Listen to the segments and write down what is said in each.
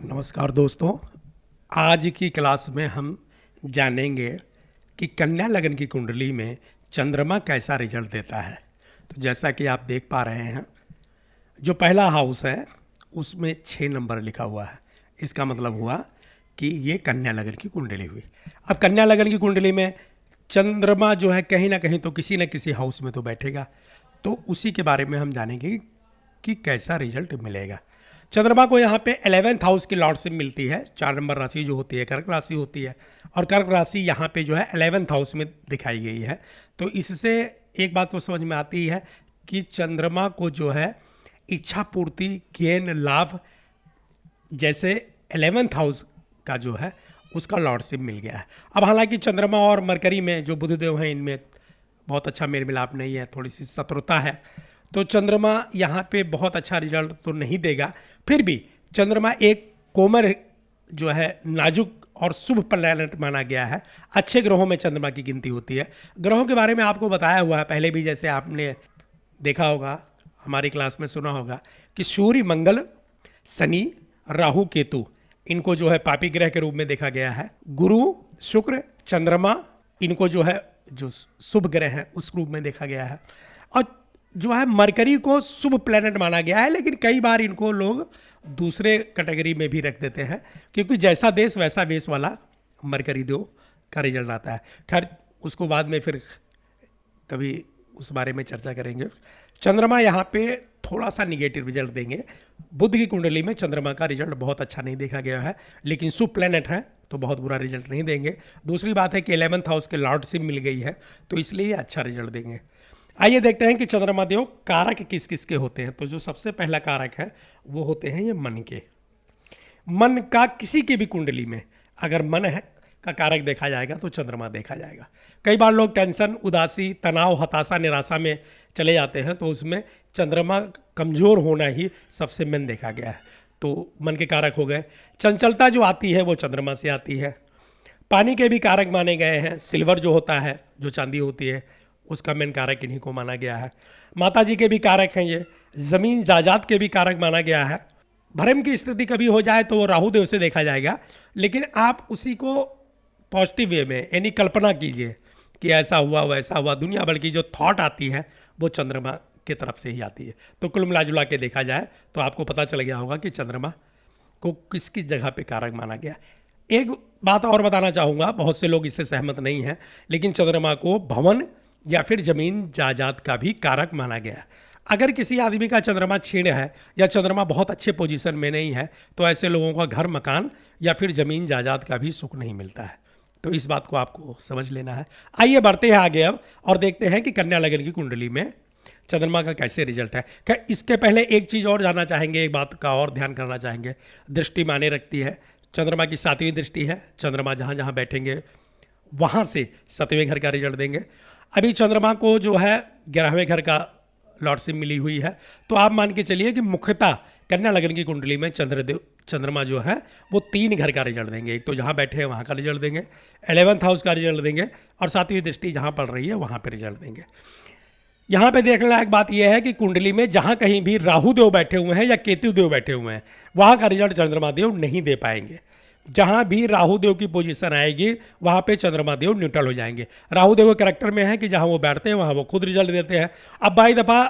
नमस्कार दोस्तों। आज की क्लास में हम जानेंगे कि कन्या लगन की कुंडली में चंद्रमा कैसा रिजल्ट देता है। तो जैसा कि आप देख पा रहे हैं, जो पहला हाउस है उसमें 6 नंबर लिखा हुआ है। इसका मतलब हुआ कि ये कन्या लगन की कुंडली हुई। अब कन्या लगन की कुंडली में चंद्रमा जो है कहीं ना कहीं तो किसी न किसी हाउस में तो बैठेगा, तो उसी के बारे में हम जानेंगे कि कैसा रिजल्ट मिलेगा। चंद्रमा को यहाँ पे 11th हाउस की लॉर्डशिप मिलती है। 4 नंबर राशि जो होती है कर्क राशि होती है, और कर्क राशि यहाँ पे जो है 11th हाउस में दिखाई गई है। तो इससे एक बात तो समझ में आती है कि चंद्रमा को जो है इच्छा पूर्ति, ज्ञान, लाभ जैसे 11th हाउस का जो है उसका लॉर्डशिप मिल गया है। अब हालांकि चंद्रमा और मरकरी में जो बुधदेव हैं इनमें बहुत अच्छा मेल मिलाप नहीं है, थोड़ी सी शत्रुता है, तो चंद्रमा यहाँ पे बहुत अच्छा रिजल्ट तो नहीं देगा। फिर भी चंद्रमा एक कोमल जो है नाजुक और शुभ प्लैनेट माना गया है। अच्छे ग्रहों में चंद्रमा की गिनती होती है। ग्रहों के बारे में आपको बताया हुआ है पहले भी, जैसे आपने देखा होगा, हमारी क्लास में सुना होगा कि सूर्य, मंगल, शनि, राहु, केतु, इनको जो है पापी ग्रह के रूप में देखा गया है। गुरु, शुक्र, चंद्रमा, इनको जो है जो शुभ ग्रह हैं उस रूप में देखा गया है। और जो है मरकरी को शुभ प्लैनेट माना गया है, लेकिन कई बार इनको लोग दूसरे कैटेगरी में भी रख देते हैं, क्योंकि जैसा देश वैसा वेश वाला मरकरी देव का रिजल्ट आता है। खैर, उसको बाद में फिर कभी उस बारे में चर्चा करेंगे। चंद्रमा यहाँ पे थोड़ा सा निगेटिव रिजल्ट देंगे। बुध की कुंडली में चंद्रमा का रिजल्ट बहुत अच्छा नहीं देखा गया है, लेकिन शुभ प्लैनेट है तो बहुत बुरा रिजल्ट नहीं देंगे। दूसरी बात है कि 11th हाउस के लॉर्डशिप मिल गई है, तो इसलिए अच्छा रिजल्ट देंगे। आइए देखते हैं कि चंद्रमा देव कारक किस किस के होते हैं। तो जो सबसे पहला कारक है वो होते हैं ये मन के। मन का किसी के भी कुंडली में अगर मन है का कारक देखा जाएगा तो चंद्रमा देखा जाएगा। कई बार लोग टेंशन, उदासी, तनाव, हताशा, निराशा में चले जाते हैं, तो उसमें चंद्रमा कमजोर होना ही सबसे मेन देखा गया है। तो मन के कारक हो गए। चंचलता जो आती है वो चंद्रमा से आती है। पानी के भी कारक माने गए हैं। सिल्वर जो होता है, जो चांदी होती है, उसका मेन कारक इन्हीं को माना गया है। माता जी के भी कारक हैं ये। ज़मीन जायदाद के भी कारक माना गया है। भ्रम की स्थिति कभी हो जाए तो वो राहु देव से देखा जाएगा, लेकिन आप उसी को पॉजिटिव वे में यानी कल्पना कीजिए कि ऐसा हुआ वैसा हुआ। दुनिया भर की जो थॉट आती है वो चंद्रमा की तरफ से ही आती है। तो कुल मिला जुला के देखा जाए तो आपको पता चल गया होगा कि चंद्रमा को किस किस जगह पे कारक माना गया। एक बात और बताना चाहूँगा, बहुत से लोग इससे सहमत नहीं हैं, लेकिन चंद्रमा को भवन या फिर जमीन जायदाद का भी कारक माना गया। अगर किसी आदमी का चंद्रमा क्षीण है या चंद्रमा बहुत अच्छे पोजीशन में नहीं है, तो ऐसे लोगों का घर, मकान या फिर जमीन जायदाद का भी सुख नहीं मिलता है। तो इस बात को आपको समझ लेना है। आइए बढ़ते हैं आगे अब और देखते हैं कि कन्या लगन की कुंडली में चंद्रमा का कैसे रिजल्ट है। क्या इसके पहले एक चीज़ और जानना चाहेंगे, एक बात का और ध्यान करना चाहेंगे। दृष्टि माने रखती है। चंद्रमा की 7वीं दृष्टि है। चंद्रमा जहाँ जहाँ बैठेंगे वहाँ से 7वें घर का रिजल्ट देंगे। अभी चंद्रमा को जो है 11वें घर का लॉर्डशिप मिली हुई है, तो आप मान के चलिए कि मुख्यतः कन्या लगन की कुंडली में चंद्रमा जो है वो 3 घर का रिजल्ट देंगे। एक तो जहाँ बैठे हैं वहाँ का रिजल्ट देंगे, 11th हाउस का रिजल्ट देंगे, और 7वीं दृष्टि जहाँ पड़ रही है वहाँ पर रिजल्ट देंगे। यहाँ पे देखने लायक बात यह है कि कुंडली में जहाँ कहीं भी राहु देव बैठे हुए हैं या केतु देव बैठे हुए हैं, वहाँ का रिजल्ट चंद्रमा देव नहीं दे पाएंगे। जहाँ भी राहु देव की पोजीशन आएगी वहाँ पे चंद्रमा देव न्यूट्रल हो जाएंगे। राहु देव के कैरेक्टर में है कि जहाँ वो बैठते हैं वहाँ वो खुद रिजल्ट देते हैं। अब बाई दफ़ा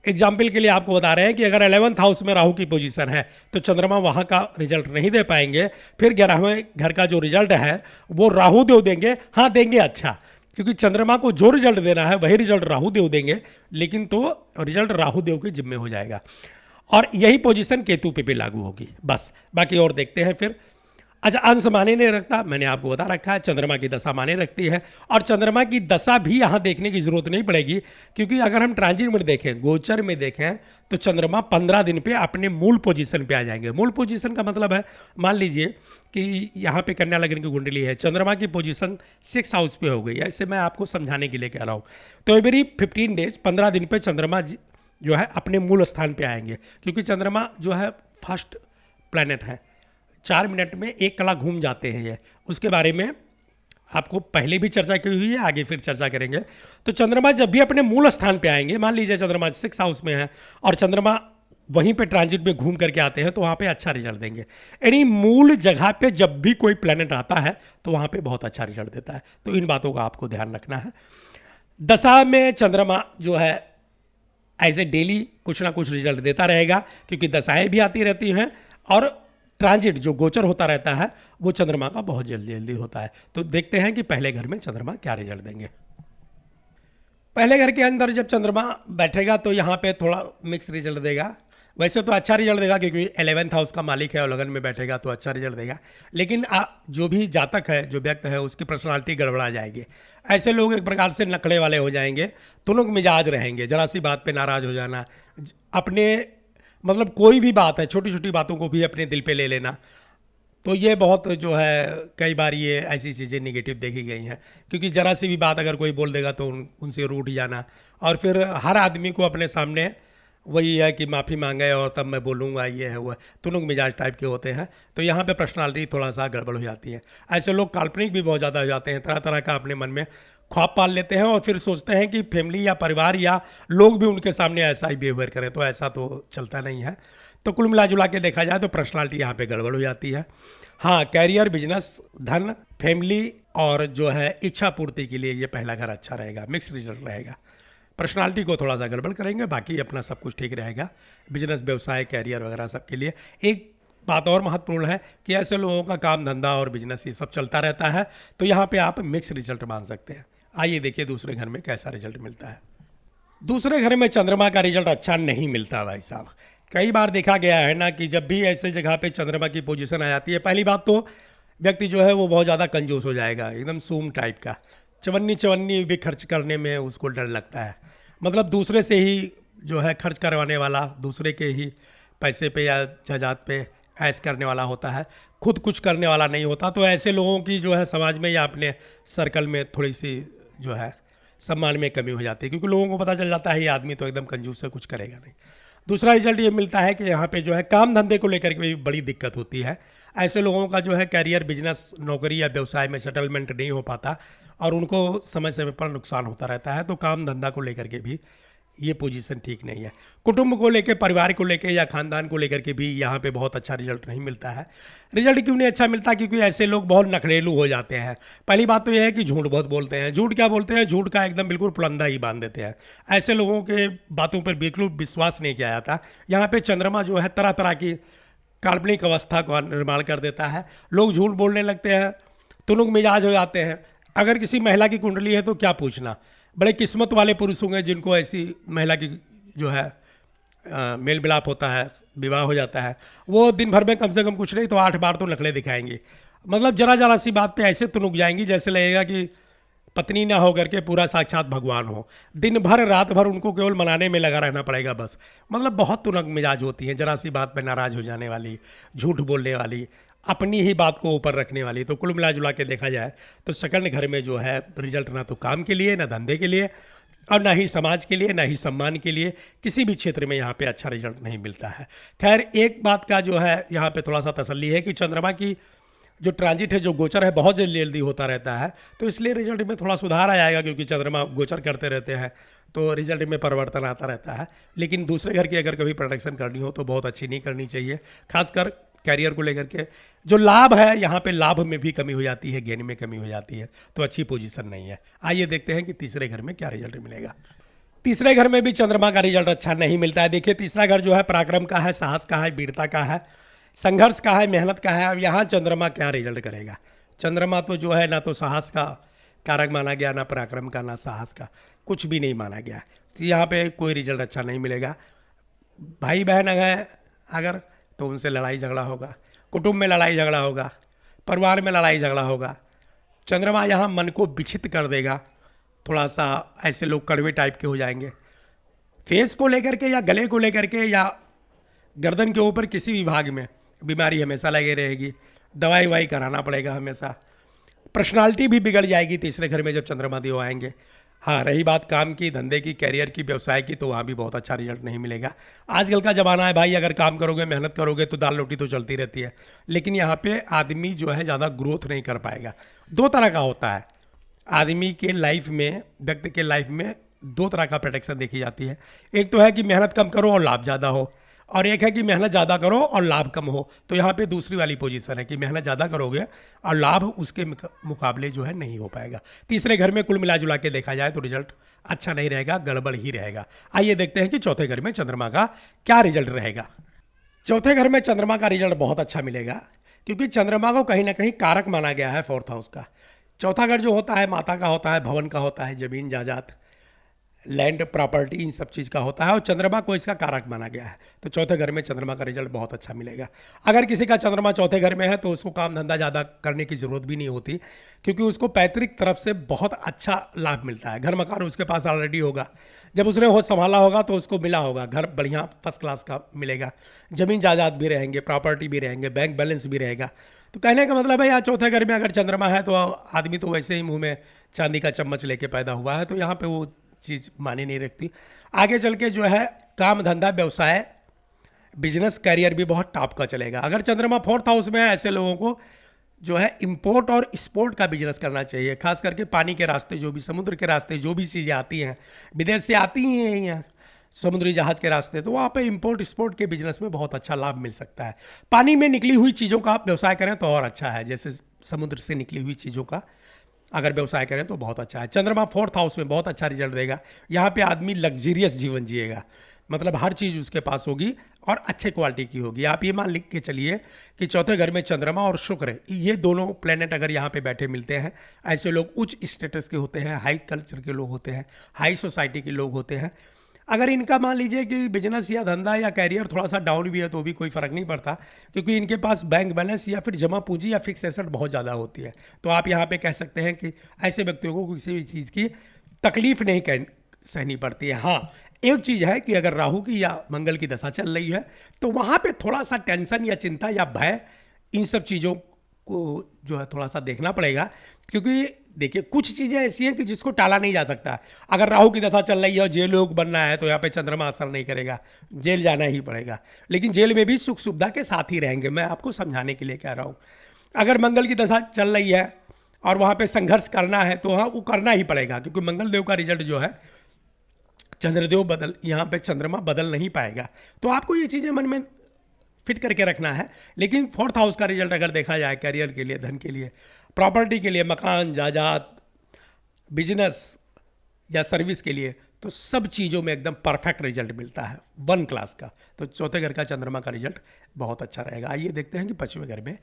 एग्जाम्पल के लिए आपको बता रहे हैं कि अगर 11th हाउस में राहु की पोजीशन है तो चंद्रमा वहाँ का रिजल्ट नहीं दे पाएंगे। फिर 11वें घर का जो रिजल्ट है वो राहु देव देंगे। हाँ, देंगे अच्छा, क्योंकि चंद्रमा को जो रिजल्ट देना है वही रिजल्ट राहु देव देंगे, लेकिन तो रिजल्ट राहु देव के जिम्मे हो जाएगा। और यही पोजीशन केतु पे भी लागू होगी। बस बाकी और देखते हैं फिर। अच्छा, अंश माने नहीं रखता, मैंने आपको बता रखा है। चंद्रमा की दशा माने रखती है, और चंद्रमा की दशा भी यहाँ देखने की जरूरत नहीं पड़ेगी, क्योंकि अगर हम ट्रांजिट में देखें, गोचर में देखें, तो चंद्रमा 15 दिन पे अपने मूल पोजीशन पे आ जाएंगे। मूल पोजीशन का मतलब है, मान लीजिए कि यहाँ पे कन्या लगन की कुंडली है, चंद्रमा की पोजीशन 6 हाउस पे हो गई है। इससे मैं आपको समझाने के लिए कह रहा हूँ। तो एवरी 15 डेज, 15 दिन पे चंद्रमा जो है अपने मूल स्थान पे आएंगे, क्योंकि चंद्रमा जो है फर्स्ट प्लैनेट है। 4 मिनट में 1 कला घूम जाते हैं ये। उसके बारे में आपको पहले भी चर्चा की हुई है, आगे फिर चर्चा करेंगे। तो चंद्रमा जब भी अपने मूल स्थान पे आएंगे, मान लीजिए चंद्रमा 6 हाउस में है और चंद्रमा वहीं पे ट्रांजिट में घूम करके आते हैं तो वहाँ पे अच्छा रिजल्ट देंगे। यानी मूल जगह पे जब भी कोई प्लैनेट आता है तो वहाँ पे बहुत अच्छा रिजल्ट देता है। तो इन बातों का आपको ध्यान रखना है। दशा में चंद्रमा जो है ऐसे डेली कुछ ना कुछ रिजल्ट देता रहेगा, क्योंकि दशाएं भी आती रहती हैं और ट्रांजिट जो गोचर होता रहता है वो चंद्रमा का बहुत जल्दी जल्दी होता है। तो देखते हैं कि पहले घर में चंद्रमा क्या रिजल्ट देंगे। पहले घर के अंदर जब चंद्रमा बैठेगा तो यहाँ पे थोड़ा मिक्स रिजल्ट देगा। वैसे तो अच्छा रिजल्ट देगा क्योंकि 11th हाउस का मालिक है और लगन में बैठेगा तो अच्छा रिजल्ट देगा। लेकिन जो भी जातक है, जो व्यक्ति है, उसकी पर्सनालिटी गड़बड़ा जाएगी। ऐसे लोग एक प्रकार से नखड़े वाले हो जाएंगे, तुनक मिजाज रहेंगे, जरा सी बात पे नाराज़ हो जाना, अपने मतलब कोई भी बात है छोटी छोटी बातों को भी अपने दिल पे ले लेना। तो ये बहुत जो है कई बार ये ऐसी चीज़ें निगेटिव देखी गई हैं, क्योंकि ज़रा सी भी बात अगर कोई बोल देगा तो उनसे रूठ जाना। और फिर हर आदमी को अपने सामने वही है कि माफ़ी मांगे और तब मैं बोलूँगा, ये है वो है, तुनुक मिजाज टाइप के होते हैं। तो यहाँ पे पर्सनालिटी थोड़ा सा गड़बड़ हो जाती है। ऐसे लोग काल्पनिक भी बहुत ज़्यादा हो जाते हैं, तरह तरह का अपने मन में ख्वाब पाल लेते हैं और फिर सोचते हैं कि फैमिली या परिवार या लोग भी उनके सामने ऐसा ही बिहेवियर करें। तो ऐसा तो चलता नहीं है। तो कुल मिला जुला के देखा जाए तो पर्सनालिटी यहाँ पे गड़बड़ हो जाती है। हाँ, कैरियर, बिजनेस, धन, फैमिली और जो है इच्छा पूर्ति के लिए ये पहला घर अच्छा रहेगा, मिक्स रिजल्ट रहेगा। पर्सनालिटी को थोड़ा सा गड़बड़ करेंगे, बाकी अपना सब कुछ ठीक रहेगा। बिजनेस, व्यवसाय, कैरियर वगैरह सब के लिए एक बात और महत्वपूर्ण है कि ऐसे लोगों का काम धंधा और बिजनेस ये सब चलता रहता है, तो यहाँ पे आप मिक्स रिजल्ट मान सकते हैं। आइए देखिए दूसरे घर में कैसा रिजल्ट मिलता है। दूसरे घर में चंद्रमा का रिजल्ट अच्छा नहीं मिलता भाई साहब। कई बार देखा गया है ना कि जब भी ऐसे जगह पे चंद्रमा की पोजीशन आ जाती है, पहली बात तो व्यक्ति जो है वो बहुत ज़्यादा कंजूस हो जाएगा, एकदम सूम टाइप का, चवन्नी चवन्नी भी खर्च करने में उसको डर लगता है। मतलब दूसरे से ही जो है खर्च करवाने वाला, दूसरे के ही पैसे पे या जायदाद पे ऐश करने वाला होता है, खुद कुछ करने वाला नहीं होता। तो ऐसे लोगों की जो है समाज में या अपने सर्कल में थोड़ी सी जो है सम्मान में कमी हो जाती है, क्योंकि लोगों को पता चल जाता है ये आदमी तो एकदम कंजूस है, कुछ करेगा नहीं। दूसरा रिजल्ट ये मिलता है कि यहाँ पे जो है काम धंधे को लेकर के भी बड़ी दिक्कत होती है। ऐसे लोगों का जो है कैरियर, बिजनेस, नौकरी या व्यवसाय में सेटलमेंट नहीं हो पाता और उनको समय समय पर नुकसान होता रहता है। तो काम धंधा को लेकर के भी ये पोजीशन ठीक नहीं है। कुटुंब को लेकर, परिवार को लेकर या खानदान को लेकर के भी यहाँ पे बहुत अच्छा रिजल्ट नहीं मिलता है। रिजल्ट क्यों नहीं अच्छा मिलता? क्योंकि ऐसे लोग बहुत नखरेलू हो जाते हैं। पहली बात तो यह है कि झूठ बहुत बोलते हैं। झूठ क्या बोलते हैं? झूठ का एकदम बिल्कुल पुलंदा ही बांध देते हैं। ऐसे लोगों के बातों पर बिल्कुल विश्वास नहीं किया जाता। यहाँ पे चंद्रमा जो है तरह तरह की काल्पनिक अवस्था का निर्माण कर देता है। लोग झूठ बोलने लगते हैं, तुनुक मिजाज हो जाते हैं। अगर किसी महिला की कुंडली है तो क्या पूछना, बड़े किस्मत वाले पुरुष होंगे जिनको ऐसी महिला की जो है मेल मिलाप होता है, विवाह हो जाता है। वो दिन भर में कम से कम कुछ नहीं तो 8 बार तो नखले दिखाएंगे। मतलब जरा जरा सी बात पे ऐसे तुनुक जाएंगी जैसे लगेगा कि पत्नी ना हो करके पूरा साक्षात भगवान हो। दिन भर रात भर उनको केवल मनाने में लगा रहना पड़ेगा बस। मतलब बहुत तुनक मिजाज होती हैं, जरा सी बात पे नाराज़ हो जाने वाली, झूठ बोलने वाली, अपनी ही बात को ऊपर रखने वाली। तो कुल मिला जुला के देखा जाए तो सेकंड घर में जो है रिजल्ट ना तो काम के लिए, ना धंधे के लिए और ना ही समाज के लिए, ना ही सम्मान के लिए, किसी भी क्षेत्र में यहाँ पे अच्छा रिजल्ट नहीं मिलता है। खैर एक बात का जो है यहाँ पे थोड़ा सा तसल्ली है कि चंद्रमा की जो ट्रांजिट है, जो गोचर है, बहुत जल्दी जल्दी होता रहता है। तो इसलिए रिजल्ट में थोड़ा सुधार आ जाएगा, क्योंकि चंद्रमा गोचर करते रहते हैं तो रिजल्ट में परिवर्तन आता रहता है। लेकिन दूसरे घर की अगर कभी प्रोडक्शन करनी हो तो बहुत अच्छी नहीं करनी चाहिए, खासकर कैरियर को लेकर के। जो लाभ है यहाँ पे लाभ में भी कमी हो जाती है, गेन में कमी हो जाती है, तो अच्छी पोजीशन नहीं है। आइए देखते हैं कि तीसरे घर में क्या रिजल्ट मिलेगा। तीसरे घर में भी चंद्रमा का रिजल्ट अच्छा नहीं मिलता है। देखिए तीसरा घर जो है पराक्रम का है, साहस का है, वीरता का है, संघर्ष का है, मेहनत का है। अब यहाँ चंद्रमा क्या रिजल्ट करेगा? चंद्रमा तो जो है ना तो साहस का कारक माना गया, ना पराक्रम का, ना साहस का, कुछ भी नहीं माना गया। तो यहाँ पे कोई रिजल्ट अच्छा नहीं मिलेगा। भाई बहन अगर तो उनसे लड़ाई झगड़ा होगा, कुटुंब में लड़ाई झगड़ा होगा, परिवार में लड़ाई झगड़ा होगा। चंद्रमा यहाँ मन को विक्षिप्त कर देगा। थोड़ा सा ऐसे लोग कड़वे टाइप के हो जाएंगे, फेस को लेकर के या गले को लेकर के या गर्दन के ऊपर किसी भी भाग में बीमारी हमेशा लगी रहेगी, दवाई वाई कराना पड़ेगा हमेशा। पर्सनालिटी भी बिगड़ जाएगी तीसरे घर में जब चंद्रमा देव आएंगे। हाँ, रही बात काम की, धंधे की, कैरियर की, व्यवसाय की, तो वहाँ भी बहुत अच्छा रिजल्ट नहीं मिलेगा। आजकल का ज़माना है भाई, अगर काम करोगे, मेहनत करोगे तो दाल रोटी तो चलती रहती है। लेकिन यहाँ पे आदमी जो है ज़्यादा ग्रोथ नहीं कर पाएगा। दो तरह का होता है आदमी के लाइफ में, व्यक्ति के लाइफ में दो तरह का प्रोटेक्शन देखी जाती है। एक तो है कि मेहनत कम करो और लाभ ज़्यादा हो, और एक है कि मेहनत ज़्यादा करो और लाभ कम हो। तो यहाँ पे दूसरी वाली पोजीशन है कि मेहनत ज़्यादा करोगे और लाभ उसके मुकाबले जो है नहीं हो पाएगा। तीसरे घर में कुल मिला जुला के देखा जाए तो रिजल्ट अच्छा नहीं रहेगा, गड़बड़ ही रहेगा। आइए देखते हैं कि चौथे घर में चंद्रमा का क्या रिजल्ट रहेगा। चौथे घर में चंद्रमा का रिजल्ट बहुत अच्छा मिलेगा, क्योंकि चंद्रमा को कहीं ना कहीं कारक माना गया है फोर्थ हाउस का। चौथा घर जो होता है माता का होता है, भवन का होता है, जमीन जायदाद, लैंड प्रॉपर्टी, इन सब चीज़ का होता है, और चंद्रमा को इसका कारक माना गया है। तो चौथे घर में चंद्रमा का रिजल्ट बहुत अच्छा मिलेगा। अगर किसी का चंद्रमा चौथे घर में है तो उसको काम धंधा ज़्यादा करने की ज़रूरत भी नहीं होती, क्योंकि उसको पैतृक तरफ से बहुत अच्छा लाभ मिलता है। घर मकान उसके पास ऑलरेडी होगा, जब उसने होश संभाला होगा तो उसको मिला होगा, घर बढ़िया फर्स्ट क्लास का मिलेगा, ज़मीन जायदाद भी रहेंगे, प्रॉपर्टी भी रहेंगे, बैंक बैलेंस भी रहेगा। तो कहने का मतलब है यार, चौथे घर में अगर चंद्रमा है तो आदमी तो वैसे ही मुँह में चांदी का चम्मच लेके पैदा हुआ है, तो यहाँ पर वो चीज़ माने नहीं रखती। आगे चल के जो है काम धंधा व्यवसाय बिजनेस कैरियर भी बहुत टॉप का चलेगा। अगर चंद्रमा फोर्थ हाउस में है, ऐसे लोगों को जो है इंपोर्ट और एक्सपोर्ट का बिजनेस करना चाहिए। खास करके पानी के रास्ते, जो भी समुद्र के रास्ते जो भी चीज़ें आती हैं, विदेश से आती ही हैं यहाँ समुद्री जहाज़ के रास्ते, तो वहाँ पे इंपोर्ट एक्सपोर्ट के बिजनेस में बहुत अच्छा लाभ मिल सकता है। पानी में निकली हुई चीज़ों का आप व्यवसाय करें तो और अच्छा है, जैसे समुद्र से निकली हुई चीज़ों का अगर व्यवसाय करें तो बहुत अच्छा है। चंद्रमा फोर्थ हाउस में बहुत अच्छा रिजल्ट देगा। यहाँ पे आदमी लग्जरियस जीवन जिएगा, मतलब हर चीज़ उसके पास होगी और अच्छे क्वालिटी की होगी। आप ये मान लिख के चलिए कि चौथे घर में चंद्रमा और शुक्र, ये दोनों प्लेनेट अगर यहाँ पे बैठे मिलते हैं, ऐसे लोग उच्च स्टेटस के होते हैं, हाई कल्चर के लोग होते हैं, हाई सोसाइटी के लोग होते हैं। अगर इनका मान लीजिए कि बिजनेस या धंधा या कैरियर थोड़ा सा डाउन भी है तो भी कोई फ़र्क नहीं पड़ता, क्योंकि इनके पास बैंक बैलेंस या फिर जमा पूंजी या फिक्स एसेट बहुत ज़्यादा होती है। तो आप यहाँ पे कह सकते हैं कि ऐसे व्यक्तियों को किसी भी चीज़ की तकलीफ नहीं सहनी पड़ती है। हाँ, एक चीज़ है कि अगर राहु की या मंगल की दशा चल रही है तो वहाँ पे थोड़ा सा टेंशन या चिंता या भय, इन सब चीज़ों को जो है थोड़ा सा देखना पड़ेगा, क्योंकि देखिए कुछ चीज़ें ऐसी हैं कि जिसको टाला नहीं जा सकता। अगर राहु की दशा चल रही है और जेल लोग बनना है तो यहाँ पे चंद्रमा असर नहीं करेगा, जेल जाना ही पड़ेगा। लेकिन जेल में भी सुख सुविधा के साथ ही रहेंगे, मैं आपको समझाने के लिए कह रहा हूँ। अगर मंगल की दशा चल रही है और वहाँ पे संघर्ष करना है तो हाँ, वो करना ही पड़ेगा, क्योंकि मंगल देव का रिजल्ट जो है चंद्रदेव यहाँ पे चंद्रमा बदल नहीं पाएगा। तो आपको ये चीज़ें मन में फिट करके रखना है। लेकिन फोर्थ हाउस का रिजल्ट अगर देखा जाए कैरियर के लिए, धन के लिए, प्रॉपर्टी के लिए, मकान जायदाद, बिजनेस या सर्विस के लिए, तो सब चीज़ों में एकदम परफेक्ट रिजल्ट मिलता है, वन क्लास का। तो चौथे घर का चंद्रमा का रिजल्ट बहुत अच्छा रहेगा। आइए देखते हैं कि पांचवें घर में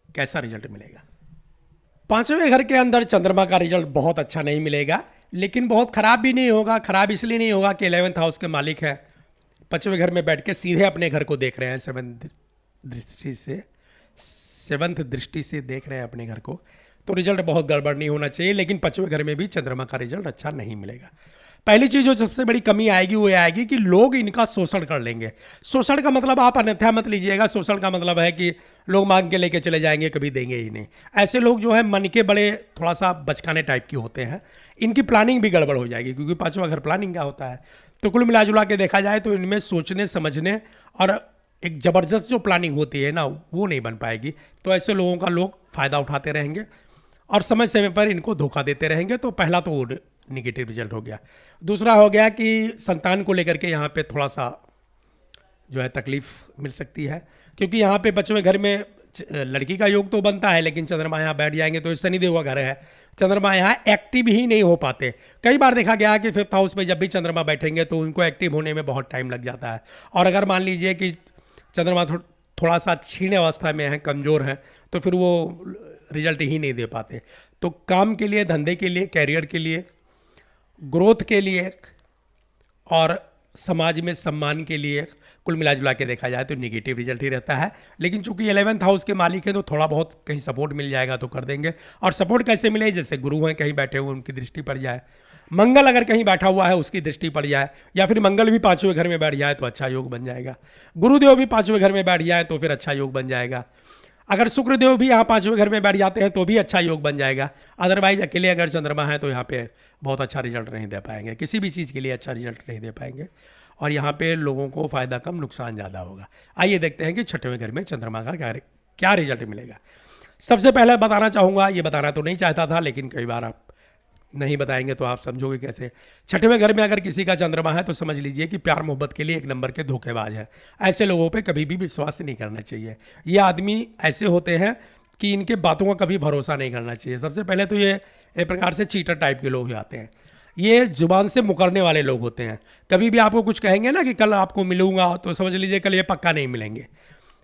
कैसा रिजल्ट मिलेगा। पांचवें घर के अंदर चंद्रमा का रिजल्ट बहुत अच्छा नहीं मिलेगा, लेकिन बहुत ख़राब भी नहीं होगा। ख़राब इसलिए नहीं होगा कि 11th हाउस के मालिक है, पांचवें घर में बैठ के सीधे अपने घर को देख रहे हैं, सेवंथ दृष्टि से देख रहे हैं अपने घर को, तो रिजल्ट बहुत गड़बड़ नहीं होना चाहिए। लेकिन पांचवें घर में भी चंद्रमा का रिजल्ट अच्छा नहीं मिलेगा। पहली चीज़ जो सबसे बड़ी कमी आएगी वो आएगी कि लोग इनका शोषण कर लेंगे। शोषण का मतलब आप अन्यथा मत लीजिएगा, शोषण का मतलब है कि लोग मांग के लेके चले जाएंगे, कभी देंगे ही नहीं। ऐसे लोग जो है मन के बड़े थोड़ा सा बचकाने टाइप की होते हैं, इनकी प्लानिंग भी गड़बड़ हो जाएगी, क्योंकि पांचवा घर प्लानिंग का होता है। तो कुल मिला जुला के देखा जाए तो इनमें सोचने समझने और एक ज़बरदस्त जो प्लानिंग होती है ना, वो नहीं बन पाएगी। तो ऐसे लोगों का लोग फ़ायदा उठाते रहेंगे और समय समय पर इनको धोखा देते रहेंगे। तो पहला तो निगेटिव रिजल्ट हो गया। दूसरा हो गया कि संतान को लेकर के यहाँ पे थोड़ा सा जो है तकलीफ मिल सकती है, क्योंकि यहाँ पे पांचवें घर में लड़की का योग तो बनता है, लेकिन चंद्रमा यहाँ बैठ जाएंगे तो शनिदेव का घर है, चंद्रमा यहाँ एक्टिव ही नहीं हो पाते। कई बार देखा गया कि फिफ्थ हाउस में जब भी चंद्रमा बैठेंगे तो उनको एक्टिव होने में बहुत टाइम लग जाता है। और अगर मान लीजिए कि चंद्रमा थोड़ा सा क्षीण अवस्था में है, कमज़ोर है, तो फिर वो रिजल्ट ही नहीं दे पाते। तो काम के लिए, धंधे के लिए, कैरियर के लिए, ग्रोथ के लिए और समाज में सम्मान के लिए कुल मिला जुला के देखा जाए तो निगेटिव रिजल्ट ही रहता है। लेकिन चूंकि 11th हाउस के मालिक है तो थोड़ा बहुत कहीं सपोर्ट मिल जाएगा तो कर देंगे। और सपोर्ट कैसे मिले, जैसे गुरु हैं कहीं बैठे हुए उनकी दृष्टि पड़ जाए, मंगल अगर कहीं बैठा हुआ है उसकी दृष्टि पड़ जाए, या फिर मंगल भी पांचवें घर में बैठ जाए तो अच्छा योग बन जाएगा, गुरुदेव भी पांचवें घर में बैठ जाए तो फिर अच्छा योग बन जाएगा। अगर शुक्रदेव भी यहाँ पांचवें घर में बैठ जाते हैं तो भी अच्छा योग बन जाएगा। अदरवाइज अकेले अगर चंद्रमा है तो यहाँ पे बहुत अच्छा रिजल्ट नहीं दे पाएंगे, किसी भी चीज़ के लिए अच्छा रिजल्ट नहीं दे पाएंगे, और यहाँ पे लोगों को फ़ायदा कम नुकसान ज़्यादा होगा। आइए देखते हैं कि छठवें घर में चंद्रमा का क्या रिजल्ट मिलेगा। सबसे पहले बताना चाहूँगा, ये बताना तो नहीं चाहता था लेकिन कई बार आप नहीं बताएंगे तो आप समझोगे कैसे। छठवें घर में अगर किसी का चंद्रमा है तो समझ लीजिए कि प्यार मोहब्बत के लिए एक नंबर के धोखेबाज है। ऐसे लोगों पे कभी भी विश्वास नहीं करना चाहिए। ये आदमी ऐसे होते हैं कि इनके बातों का कभी भरोसा नहीं करना चाहिए। सबसे पहले तो ये एक प्रकार से चीटर टाइप के लोग ही आते हैं। ये जुबान से मुकरने वाले लोग होते हैं। कभी भी आपको कुछ कहेंगे ना कि कल आपको मिलूंगा, तो समझ लीजिए कल ये पक्का नहीं मिलेंगे।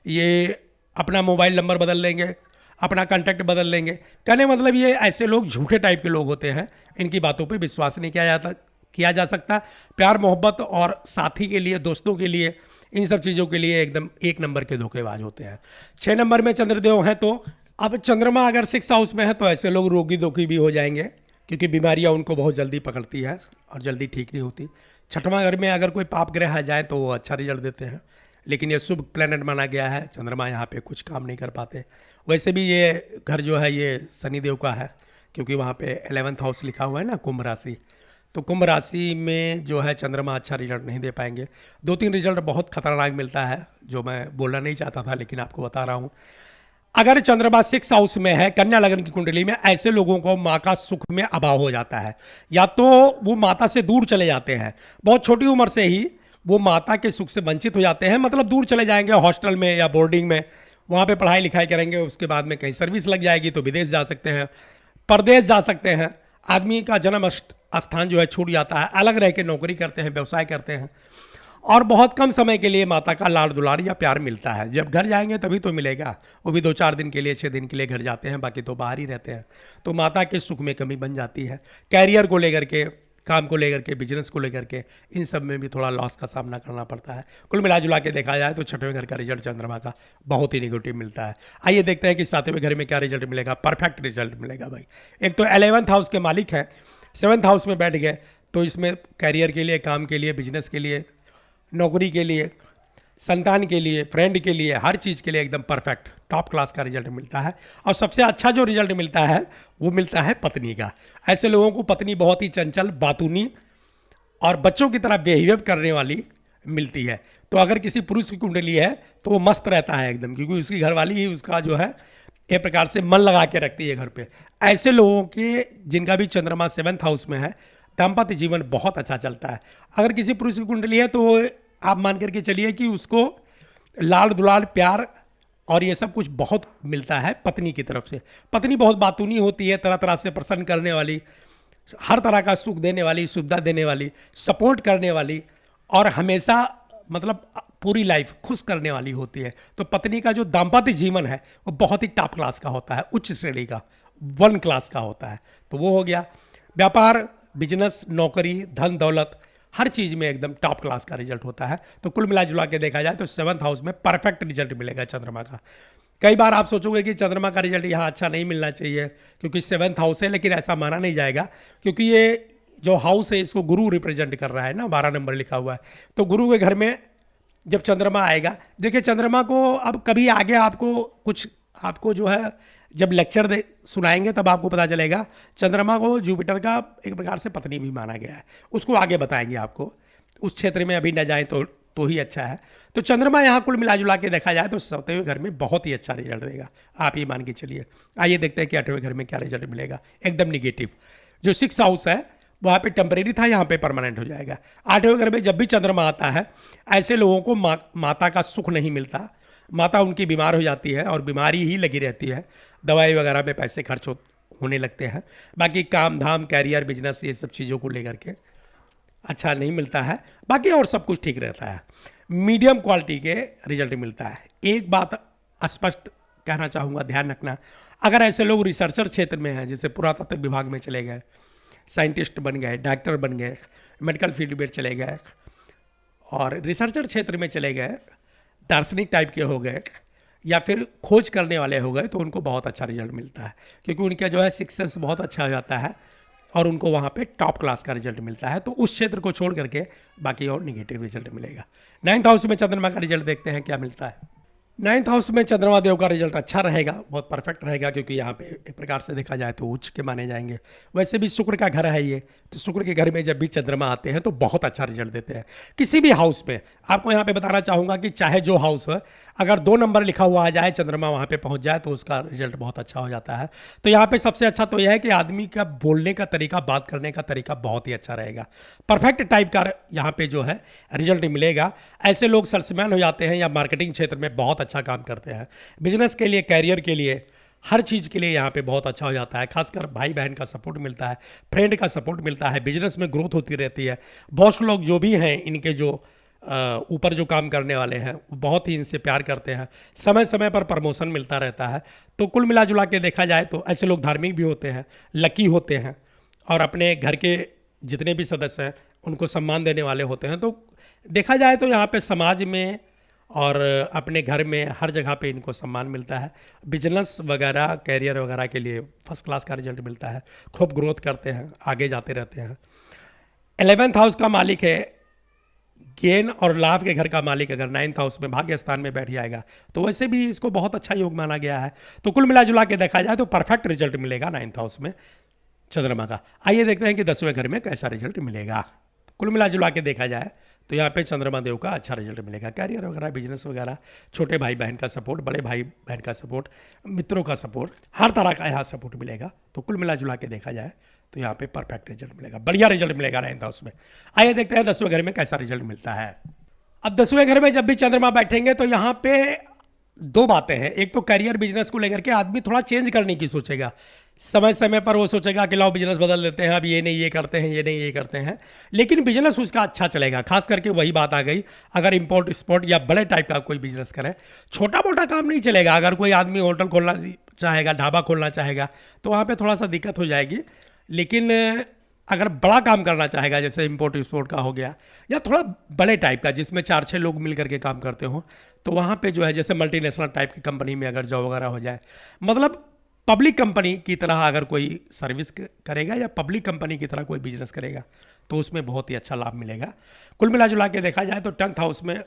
ये अपना मोबाइल नंबर बदल लेंगे, अपना कांटेक्ट बदल लेंगे। कहने मतलब ये ऐसे लोग झूठे टाइप के लोग होते हैं। इनकी बातों पे विश्वास नहीं किया जा सकता। प्यार मोहब्बत और साथी के लिए, दोस्तों के लिए, इन सब चीज़ों के लिए एकदम एक नंबर के धोखेबाज होते हैं। 6 नंबर में चंद्रदेव हैं, तो अब चंद्रमा अगर 6 हाउस में है तो ऐसे लोग रोगी धोखी भी हो जाएंगे, क्योंकि बीमारियां उनको बहुत जल्दी पकड़ती है और जल्दी ठीक नहीं होती। छठवां घर में अगर कोई पाप ग्रह आ जाए तो वो अच्छा रिजल्ट देते हैं, लेकिन ये शुभ प्लेनेट माना गया है। चंद्रमा यहाँ पे कुछ काम नहीं कर पाते। वैसे भी ये घर जो है ये शनिदेव का है, क्योंकि वहाँ पे 11th हाउस लिखा हुआ है ना, कुंभ राशि। तो कुंभ राशि में जो है चंद्रमा अच्छा रिजल्ट नहीं दे पाएंगे। 2-3 रिजल्ट बहुत खतरनाक मिलता है जो मैं बोलना नहीं चाहता था, लेकिन आपको बता रहा हूँ। अगर चंद्रमा 6 हाउस में है कन्या लग्न की कुंडली में, ऐसे लोगों को माँ का सुख में अभाव हो जाता है, या तो वो माता से दूर चले जाते हैं। बहुत छोटी उम्र से ही वो माता के सुख से वंचित हो जाते हैं, मतलब दूर चले जाएंगे हॉस्टल में या बोर्डिंग में, वहाँ पे पढ़ाई लिखाई करेंगे। उसके बाद में कहीं सर्विस लग जाएगी तो विदेश जा सकते हैं, परदेश जा सकते हैं। आदमी का जन्म स्थान जो है छूट जाता है, अलग रह के नौकरी करते हैं, व्यवसाय करते हैं, और बहुत कम समय के लिए माता का लाड़ दुलार या प्यार मिलता है। जब घर जाएंगे तभी तो मिलेगा, वो भी 2-4 दिन के लिए, 6 दिन के लिए घर जाते हैं, बाकी तो बाहर ही रहते हैं। तो माता के सुख में कमी बन जाती है। कैरियर को लेकर के, काम को लेकर के, बिजनेस को लेकर के, इन सब में भी थोड़ा लॉस का सामना करना पड़ता है। कुल मिला जुला के देखा जाए तो छठवें घर का रिजल्ट चंद्रमा का बहुत ही निगेटिव मिलता है। आइए देखते हैं कि 7वें घर में क्या रिजल्ट मिलेगा। परफेक्ट रिजल्ट मिलेगा भाई। एक तो 11th हाउस के मालिक हैं, 7th हाउस में बैठ गए, तो इसमें कैरियर के लिए, काम के लिए, बिजनेस के लिए, नौकरी के लिए, संतान के लिए, फ्रेंड के लिए, हर चीज़ के लिए एकदम परफेक्ट टॉप क्लास का रिजल्ट मिलता है। और सबसे अच्छा जो रिजल्ट मिलता है वो मिलता है पत्नी का। ऐसे लोगों को पत्नी बहुत ही चंचल, बातूनी और बच्चों की तरह बिहेवियर करने वाली मिलती है। तो अगर किसी पुरुष की कुंडली है तो वो मस्त रहता है एकदम, क्योंकि उसकी घरवाली ही उसका जो है एक प्रकार से मन लगा के रखती है घर पे। ऐसे लोगों के जिनका भी चंद्रमा 7th हाउस में है, दाम्पत्य जीवन बहुत अच्छा चलता है। अगर किसी पुरुष की कुंडली है तो आप मान करके चलिए कि उसको लाड़ दुलार, प्यार और ये सब कुछ बहुत मिलता है पत्नी की तरफ से। पत्नी बहुत बातूनी होती है, तरह तरह से प्रसन्न करने वाली, हर तरह का सुख देने वाली, सुविधा देने वाली, सपोर्ट करने वाली, और हमेशा मतलब पूरी लाइफ खुश करने वाली होती है। तो पत्नी का जो दाम्पत्य जीवन है वो बहुत ही टॉप क्लास का होता है, उच्च श्रेणी का, 1 क्लास का होता है। तो वो हो गया। व्यापार, बिजनेस, नौकरी, धन दौलत, हर चीज़ में एकदम टॉप क्लास का रिजल्ट होता है। तो कुल मिला जुला के देखा जाए तो 7th हाउस में परफेक्ट रिजल्ट मिलेगा चंद्रमा का। कई बार आप सोचोगे कि चंद्रमा का रिजल्ट यहाँ अच्छा नहीं मिलना चाहिए क्योंकि 7th हाउस है, लेकिन ऐसा माना नहीं जाएगा, क्योंकि ये जो हाउस है इसको गुरु रिप्रेजेंट कर रहा है ना, 12 नंबर लिखा हुआ है। तो गुरु के घर में जब चंद्रमा आएगा, देखिए चंद्रमा को अब कभी आगे आपको जो है जब लेक्चर सुनाएंगे तब आपको पता चलेगा। चंद्रमा को जुपिटर का एक प्रकार से पत्नी भी माना गया है, उसको आगे बताएंगे आपको। उस क्षेत्र में अभी न जाए तो ही अच्छा है। तो चंद्रमा यहाँ कुल मिला जुला के देखा जाए तो 7वें घर में बहुत ही अच्छा रिजल्ट देगा, आप ये मान के चलिए। आइए देखते हैं कि 8वें घर में क्या रिजल्ट मिलेगा। एकदम निगेटिव। जो 6 हाउस है वहाँ पे टेम्परेरी था, यहाँ पे परमानेंट हो जाएगा। 8वें घर में जब भी चंद्रमा आता है, ऐसे लोगों को माता का सुख नहीं मिलता। माता उनकी बीमार हो जाती है और बीमारी ही लगी रहती है, दवाई वगैरह में पैसे खर्च होने लगते हैं। बाकी काम धाम, कैरियर, बिजनेस, ये सब चीज़ों को लेकर के अच्छा नहीं मिलता है। बाकी और सब कुछ ठीक रहता है, मीडियम क्वालिटी के रिजल्ट मिलता है। एक बात स्पष्ट कहना चाहूँगा, ध्यान रखना, अगर ऐसे लोग रिसर्चर क्षेत्र में हैं, जैसे पुरातत्व विभाग में चले गए, साइंटिस्ट बन गए, डॉक्टर बन गए, मेडिकल फील्ड में चले गए और रिसर्चर क्षेत्र में चले गए, दार्शनिक टाइप के हो गए या फिर खोज करने वाले हो गए, तो उनको बहुत अच्छा रिजल्ट मिलता है, क्योंकि उनका जो है सिक्स सेंस बहुत अच्छा हो जाता है और उनको वहाँ पे टॉप क्लास का रिजल्ट मिलता है। तो उस क्षेत्र को छोड़ करके बाकी और निगेटिव रिजल्ट मिलेगा। 9th हाउस में चंद्रमा का रिजल्ट देखते हैं क्या मिलता है। नाइन्थ हाउस में चंद्रमा देव का रिजल्ट अच्छा रहेगा, बहुत परफेक्ट रहेगा, क्योंकि यहाँ पे एक प्रकार से देखा जाए तो उच्च के माने जाएंगे। वैसे भी शुक्र का घर है ये, तो शुक्र के घर में जब भी चंद्रमा आते हैं तो बहुत अच्छा रिजल्ट देते हैं किसी भी हाउस में। आपको यहाँ पे बताना चाहूँगा कि चाहे जो हाउस हो, अगर 2 नंबर लिखा हुआ आ जाए, चंद्रमा वहाँ पे पहुँच जाए, तो उसका रिजल्ट बहुत अच्छा हो जाता है। तो यहाँ पे सबसे अच्छा तो यह है कि आदमी का बोलने का तरीका, बात करने का तरीका बहुत ही अच्छा रहेगा। परफेक्ट टाइप का यहाँ पे जो है रिजल्ट मिलेगा। ऐसे लोग सेल्समैन हो जाते हैं या मार्केटिंग क्षेत्र में बहुत अच्छा काम करते हैं, बिजनेस के लिए, कैरियर के लिए, हर चीज़ के लिए यहाँ पे बहुत अच्छा हो जाता है। खासकर भाई बहन का सपोर्ट मिलता है, फ्रेंड का सपोर्ट मिलता है, बिजनेस में ग्रोथ होती रहती है। बॉस लोग जो भी हैं, इनके जो ऊपर जो काम करने वाले हैं, वो बहुत ही इनसे प्यार करते हैं। समय समय पर प्रमोशन मिलता रहता है। तो कुल मिला जुला के देखा जाए तो ऐसे लोग धार्मिक भी होते हैं, लकी होते हैं, और अपने घर के जितने भी सदस्य हैं उनको सम्मान देने वाले होते हैं। तो देखा जाए तो यहाँ पे समाज में और अपने घर में हर जगह पे इनको सम्मान मिलता है। बिजनेस वगैरह, कैरियर वगैरह के लिए फर्स्ट क्लास का रिजल्ट मिलता है, खूब ग्रोथ करते हैं, आगे जाते रहते हैं। 11th हाउस का मालिक है, गेन और लाभ के घर का मालिक अगर 9th हाउस में भाग्य स्थान में बैठ जाएगा तो वैसे भी इसको बहुत अच्छा योग माना गया है। तो कुल मिला जुला के देखा जाए तो परफेक्ट रिजल्ट मिलेगा 9th हाउस में चंद्रमा का। आइए देखते हैं कि 10वें घर में कैसा रिजल्ट मिलेगा। कुल मिला जुला के देखा जाए तो यहाँ पे चंद्रमा देव का अच्छा रिजल्ट मिलेगा। कैरियर वगैरह, बिजनेस वगैरह, छोटे भाई बहन का सपोर्ट, बड़े भाई बहन का सपोर्ट, मित्रों का सपोर्ट, हर तरह का यहाँ सपोर्ट मिलेगा। तो कुल मिला जुला के देखा जाए तो यहाँ पे परफेक्ट रिजल्ट मिलेगा, बढ़िया रिजल्ट मिलेगा 9th हाउस में। आइए देखते हैं 10वें घर में कैसा रिजल्ट मिलता है। अब 10वें घर में जब भी चंद्रमा बैठेंगे तो यहाँ पे 2 बातें हैं। एक तो करियर, बिजनेस को लेकर के आदमी थोड़ा चेंज करने की सोचेगा। समय समय पर वो सोचेगा कि लाओ बिजनेस बदल देते हैं, अब ये नहीं ये करते हैं, ये नहीं ये करते हैं, लेकिन बिजनेस उसका अच्छा चलेगा। खास करके वही बात आ गई, अगर इंपोर्ट एक्सपोर्ट या बड़े टाइप का कोई बिजनेस करे, छोटा मोटा काम नहीं चलेगा। अगर कोई आदमी होटल खोलना चाहेगा, ढाबा खोलना चाहेगा, तो वहाँ पे थोड़ा सा दिक्कत हो जाएगी। लेकिन अगर बड़ा काम करना चाहेगा, जैसे इंपोर्ट एक्सपोर्ट का हो गया, या थोड़ा बड़े टाइप का जिसमें 4-6 लोग मिल करके काम करते हो, तो वहाँ पे जो है जैसे मल्टीनेशनल टाइप की कंपनी में अगर जॉब वगैरह हो जाए, मतलब पब्लिक कंपनी की तरह अगर कोई सर्विस करेगा या पब्लिक कंपनी की तरह कोई बिजनेस करेगा, तो उसमें बहुत ही अच्छा लाभ मिलेगा। कुल मिला जुला के देखा जाए तो 10th हाउस में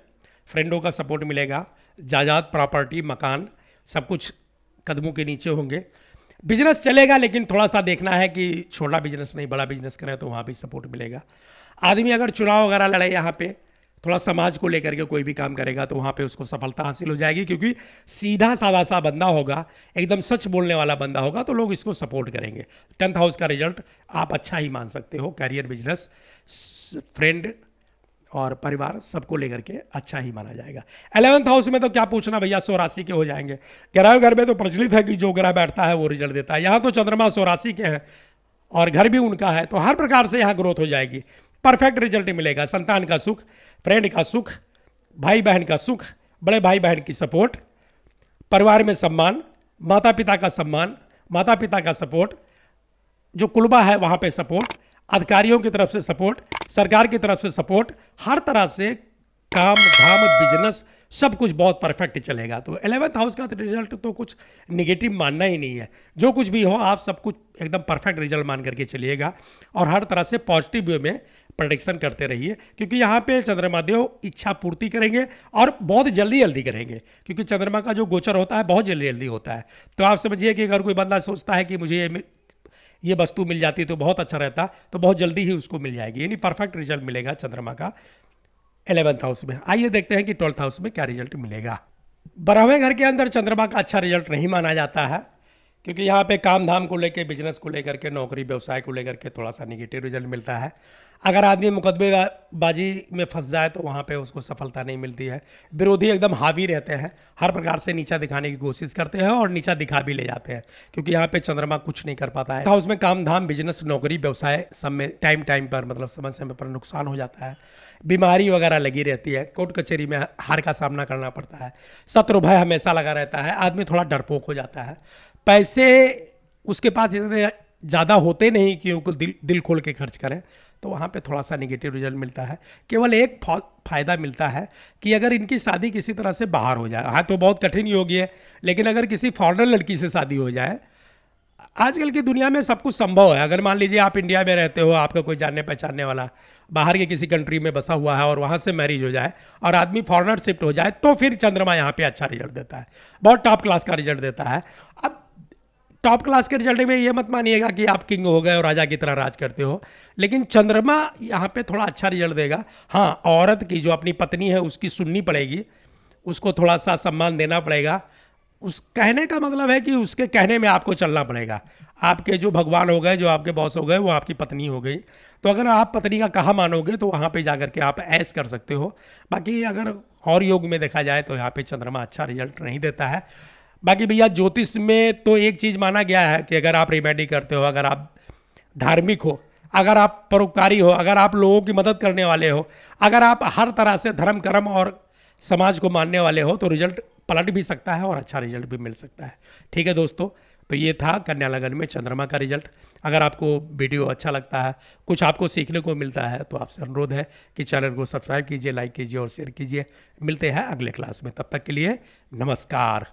फ्रेंडों का सपोर्ट मिलेगा, जायदाद, प्रॉपर्टी, मकान, सब कुछ कदमों के नीचे होंगे। बिजनेस चलेगा, लेकिन थोड़ा सा देखना है कि छोटा बिजनेस नहीं बड़ा बिजनेस करें, तो वहाँ भी सपोर्ट मिलेगा। आदमी अगर चुनाव वगैरह लड़े, यहाँ पे थोड़ा समाज को लेकर के कोई भी काम करेगा, तो वहाँ पे उसको सफलता हासिल हो जाएगी, क्योंकि सीधा साधा सा बंदा होगा, एकदम सच बोलने वाला बंदा होगा, तो लोग इसको सपोर्ट करेंगे। 10th हाउस का रिजल्ट आप अच्छा ही मान सकते हो। कैरियर, बिजनेस, फ्रेंड और परिवार, सबको लेकर के अच्छा ही माना जाएगा। 11th हाउस में तो क्या पूछना भैया, 100 राशि के हो जाएंगे। ग्रह घर में तो प्रचलित है कि जो ग्रह बैठता है वो रिजल्ट देता है। यहाँ तो चंद्रमा 100 राशि के हैं और घर भी उनका है, तो हर प्रकार से यहाँ ग्रोथ हो जाएगी, परफेक्ट रिजल्ट मिलेगा। संतान का सुख, फ्रेंड का सुख, भाई बहन का सुख, बड़े भाई बहन की सपोर्ट, परिवार में सम्मान, माता पिता का सम्मान, माता पिता का सपोर्ट, जो कुलबा है वहाँ पे सपोर्ट, अधिकारियों की तरफ से सपोर्ट, सरकार की तरफ से सपोर्ट, हर तरह से काम धाम, बिजनेस, सब कुछ बहुत परफेक्ट चलेगा। तो 11th हाउस का रिजल्ट तो कुछ निगेटिव मानना ही नहीं है। जो कुछ भी हो, आप सब कुछ एकदम परफेक्ट रिजल्ट मान करके चलिएगा और हर तरह से पॉजिटिव वे में प्रेडिक्शन करते रहिए, क्योंकि यहाँ पे चंद्रमा देव इच्छा पूर्ति करेंगे और बहुत जल्दी जल्दी करेंगे, क्योंकि चंद्रमा का जो गोचर होता है बहुत जल्दी जल्दी होता है। तो आप समझिए कि अगर कोई बंदा सोचता है कि मुझे ये वस्तु मिल जाती तो बहुत अच्छा रहता, तो बहुत जल्दी ही उसको मिल जाएगी। यानी परफेक्ट रिजल्ट मिलेगा चंद्रमा का 11th हाउस में। आइए देखते हैं कि 12th हाउस में क्या रिजल्ट मिलेगा। 12वें घर के अंदर चंद्रमा का अच्छा रिजल्ट नहीं माना जाता है, क्योंकि यहाँ पे काम धाम को लेकर, बिजनेस को लेकर के, नौकरी व्यवसाय को लेकर के थोड़ा सा निगेटिव रिजल्ट मिलता है। अगर आदमी मुकदमेबाजी में फंस जाए तो वहाँ पे उसको सफलता नहीं मिलती है। विरोधी एकदम हावी रहते हैं, हर प्रकार से नीचा दिखाने की कोशिश करते हैं और नीचा दिखा भी ले जाते हैं, क्योंकि यहाँ पे चंद्रमा कुछ नहीं कर पाता है। हाउस में काम धाम, बिजनेस, नौकरी, व्यवसाय, सब में टाइम टाइम पर, मतलब समय समय पर नुकसान हो जाता है। बीमारी वगैरह लगी रहती है, कोर्ट कचहरी में हार का सामना करना पड़ता है, शत्रु भय हमेशा लगा रहता है, आदमी थोड़ा डरपोक हो जाता है। पैसे उसके पास इतने ज़्यादा होते नहीं कि उनको दिल खोल के खर्च करें, तो वहाँ पे थोड़ा सा नेगेटिव रिजल्ट मिलता है। केवल एक फ़ायदा मिलता है कि अगर इनकी शादी किसी तरह से बाहर हो जाए, हाँ तो बहुत कठिन ही होगी है, लेकिन अगर किसी फॉरेन लड़की से शादी हो जाए, आजकल की दुनिया में सब कुछ संभव है। अगर मान लीजिए आप इंडिया में रहते हो, आपका कोई जानने पहचानने वाला बाहर के किसी कंट्री में बसा हुआ है और वहाँ से मैरिज हो जाए और आदमी फॉरेनर शिफ्ट हो जाए, तो फिर चंद्रमा यहाँ पे अच्छा रिजल्ट देता है, बहुत टॉप क्लास का रिजल्ट देता है। अब टॉप क्लास के रिजल्ट में ये मत मानिएगा कि आप किंग हो गए और राजा की तरह राज करते हो, लेकिन चंद्रमा यहाँ पे थोड़ा अच्छा रिजल्ट देगा। हाँ, औरत की जो अपनी पत्नी है उसकी सुननी पड़ेगी, उसको थोड़ा सा सम्मान देना पड़ेगा। उस कहने का मतलब है कि उसके कहने में आपको चलना पड़ेगा। आपके जो भगवान हो गए, जो आपके बॉस हो गए, वो आपकी पत्नी हो गई, तो अगर आप पत्नी का कहा मानोगे तो वहाँ पे जाकर के आप ऐश कर सकते हो। बाकी अगर और योग में देखा जाए तो यहाँ पे चंद्रमा अच्छा रिजल्ट नहीं देता है। बाकी भैया ज्योतिष में तो एक चीज़ माना गया है कि अगर आप रेमेडी करते हो, अगर आप धार्मिक हो, अगर आप परोपकारी हो, अगर आप लोगों की मदद करने वाले हो, अगर आप हर तरह से धर्म कर्म और समाज को मानने वाले हो, तो रिजल्ट पलट भी सकता है और अच्छा रिजल्ट भी मिल सकता है। ठीक है दोस्तों, तो ये था कन्या लगन में चंद्रमा का रिजल्ट। अगर आपको वीडियो अच्छा लगता है, कुछ आपको सीखने को मिलता है, तो आपसे अनुरोध है कि चैनल को सब्सक्राइब कीजिए, लाइक कीजिए और शेयर कीजिए। मिलते हैं अगले क्लास में, तब तक के लिए नमस्कार।